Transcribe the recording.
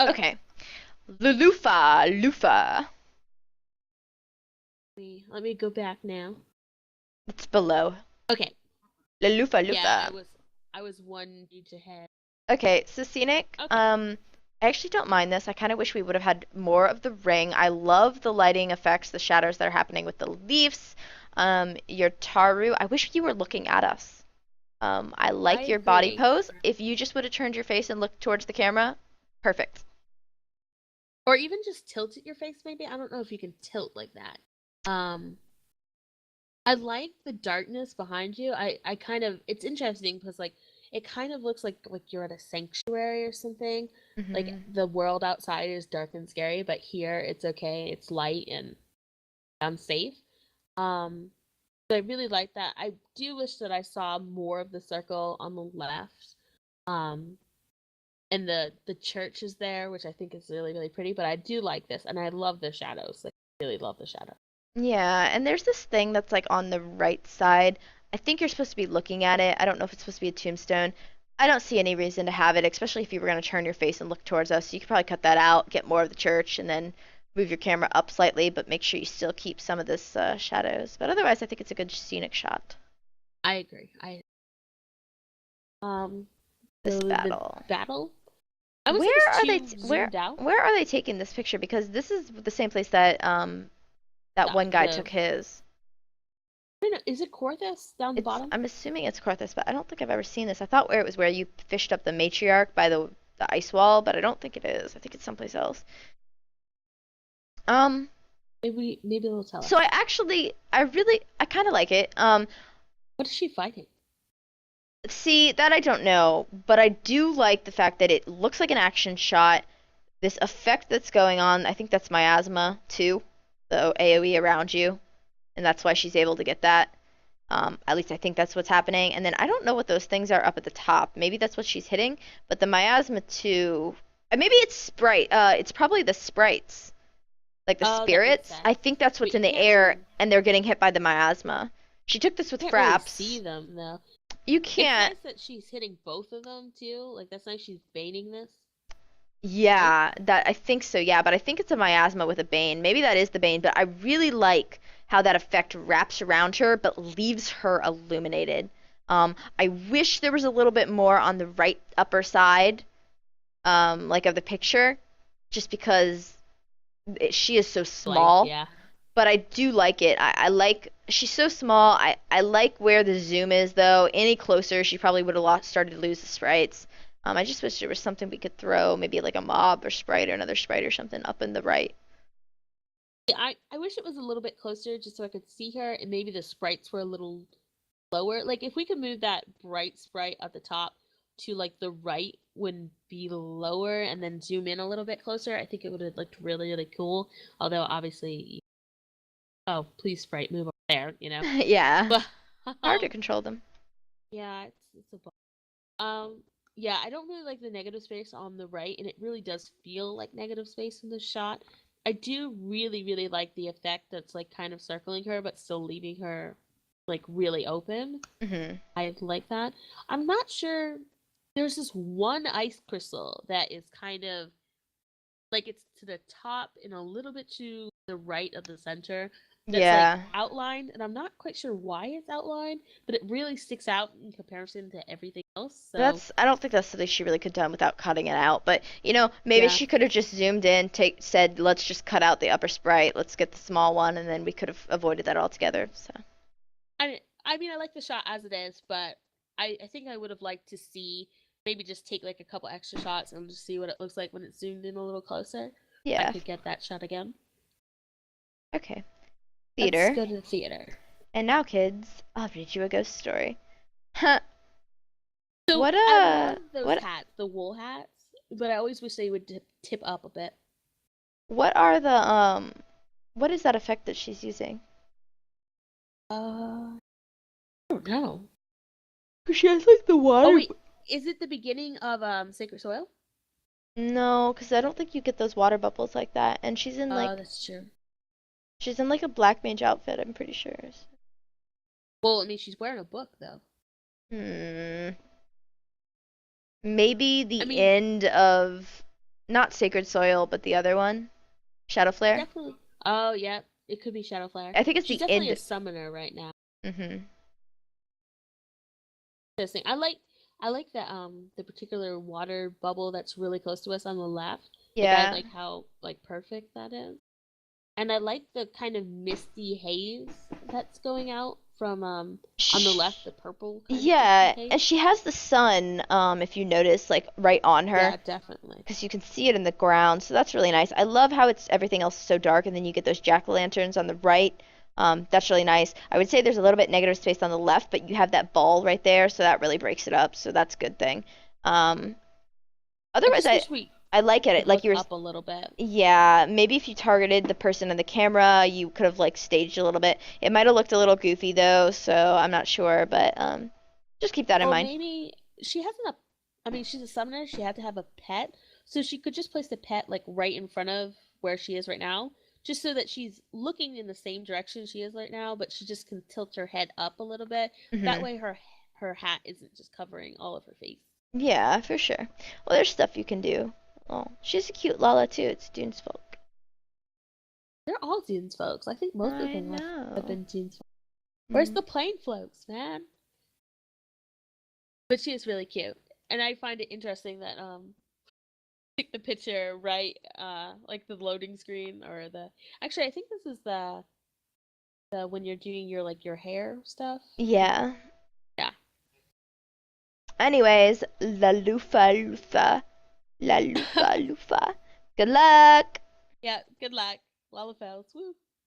Okay. Okay. lulufaLufa. Let me go back now. It's below. Okay. Yeah, lulufaLufa. I was one page ahead. Okay, so scenic. Okay. I actually don't mind this. I kind of wish we would have had more of the ring. I love the lighting effects, the shadows that are happening with the leaves. Your Taru. I wish you were looking at us. I I like your body agree. pose. If you just would have turned your face and looked towards the camera, perfect. Or even just tilt at your face, maybe. I don't know if you can tilt like that. Um, I like the darkness behind you. I kind of it's interesting because like it kind of looks like you're at a sanctuary or something. Like Hmm. the world outside is dark and scary, but here it's okay. It's light and I'm safe. Um, so I really like that. I do wish that I saw more of the circle on the left. Um, and the church is there, which I think is really really pretty. But I do like this, and I love the shadows. Like, I really love the shadow. Yeah, and there's this thing that's like on the right side. I think you're supposed to be looking at it. I don't know if it's supposed to be a tombstone. I don't see any reason to have it, especially if you were going to turn your face and look towards us. You could probably cut that out, get more of the church, and then move your camera up slightly, but make sure you still keep some of this shadows. But otherwise, I think it's a good scenic shot. I agree. I um This the battle. battle. I would say Where it's are they? too zoomed out. Where are they taking this picture? Because this is the same place that that one guy The took his. I don't know, is it Corthus down the It's bottom? I'm assuming it's Carthus, but I don't think I've ever seen this. I thought where it was where you fished up the matriarch by the ice wall, but I don't think it is. I think it's someplace else. Um, Maybe they'll tell so us. I kind of like it. What is she fighting? See, that I don't know, but I do like the fact that it looks like an action shot. This effect that's going on, I think that's miasma too, the AoE around you, and that's why she's able to get that. At least I think that's what's happening. And then I don't know what those things are up at the top. Maybe that's what she's hitting. But the miasma too. Maybe it's sprite. It's probably the sprites, like the Oh, that makes spirits. I sense. think that's But what's in the air, and they're getting hit by the miasma. She took this with you can't really see fraps. them though. You It's can't. nice that she's hitting both of them too. Like that's nice. She's baiting this, right? Yeah, that I think so. Yeah, but I think it's a miasma with a bane. Maybe that is the bane. But I really like how that effect wraps around her, but leaves her illuminated. I wish there was a little bit more on the right upper side like of the picture, just because she is so Blank, small. yeah. But I do like it. I like she's so small. I like where the zoom is though. Any closer, she probably would have lost, started to lose the sprites. I just wish there was something we could throw, maybe like a mob or sprite or another sprite or something up in the right. Yeah, I wish it was a little bit closer just so I could see her, and maybe the sprites were a little lower. Like if we could move that bright sprite at the top to like the right would be lower and then zoom in a little bit closer, I think it would have looked really, really cool. Although obviously, oh, please sprite move over there. Yeah, But hard to control them. yeah, it's a um yeah, I don't really like the negative space on the right, and it really does feel like negative space in this shot. I do really, really like the effect that's like kind of circling her but still leaving her like really open. Hmm. I like that. I'm not sure. There's this one ice crystal that is kind of like it's to the top and a little bit to the right of the center that's like Yeah, outlined, and I'm not quite sure why it's outlined, but it really sticks out in comparison to everything else. So, that's I don't think that's something she really could have done without cutting it out. But maybe yeah. she could have just zoomed in, take said, let's just cut out the upper sprite, let's get the small one, and then we could have avoided that altogether. So. I mean, I like the shot as it is, but I think I would have liked to see maybe just take like a couple extra shots and just see what it looks like when it's zoomed in a little closer. I Yeah. could get that shot again. Okay. Let's Theater. go to the theater. And now, kids, I'll read you a ghost story. Huh. So What I love those what hats, the wool hats, but I always wish they would tip up a bit. what are the what is that effect that she's using? I don't know. She has like the Oh water. wait, is it the beginning of Sacred Soil? No, because I don't think you get those water bubbles like that. And Oh, that's true. she's in like a black mage outfit. I'm pretty sure. Well, I mean, she's wearing a book though. Hmm. Maybe I the mean, end of. Not Sacred Soil, but the other one, Shadow Flare. Definitely. Oh, yeah. It could be Shadow Flare. I think it's She's the definitely a end. summoner right now. Mhm. Interesting. I like that the particular water bubble that's really close to us on the left. Like I Yeah. like how like perfect that is. And I like the kind of misty haze that's going out from on the left, Sh the purple kind of misty Yeah, haze. and she has the sun, if you notice, like right on her, Yeah, definitely. because you can see it in the ground. So that's really nice. I love how it's everything else is so dark, and then you get those jack-o'-lanterns on the right. That's really nice. I would say there's a little bit negative space on the left, but you have that ball right there, so that really breaks it up. So that's a good thing. Um, I Otherwise, just I wish we I like it. could Like look you were, up a little bit. yeah, maybe if you targeted the person in the camera, you could have like staged a little bit. It might have looked a little goofy though, so I'm not sure, but just keep that in Or mind. maybe she hasn't a I mean, she's a summoner, she had to have a pet. So she could just place the pet like right in front of where she is right now, just so that she's looking in the same direction she is right now, but she just can tilt her head up a little bit. That Hmm. way her hat isn't just covering all of her face. Yeah, for sure. Well, there's stuff you can do. Oh, she's a cute Lala too. It's Dunes folk. They're all dunes folks. I think most of I them have know. been dunes folks. Where's Mm. the plain folks, man? But she is really cute. And I find it interesting that pick the picture right like the loading screen or the actually I think this is the when you're doing your like your hair stuff. Yeah. Yeah. Anyways, la lufa lufa. La lufa lufa. Good luck. Yeah, good luck. Lala Woo.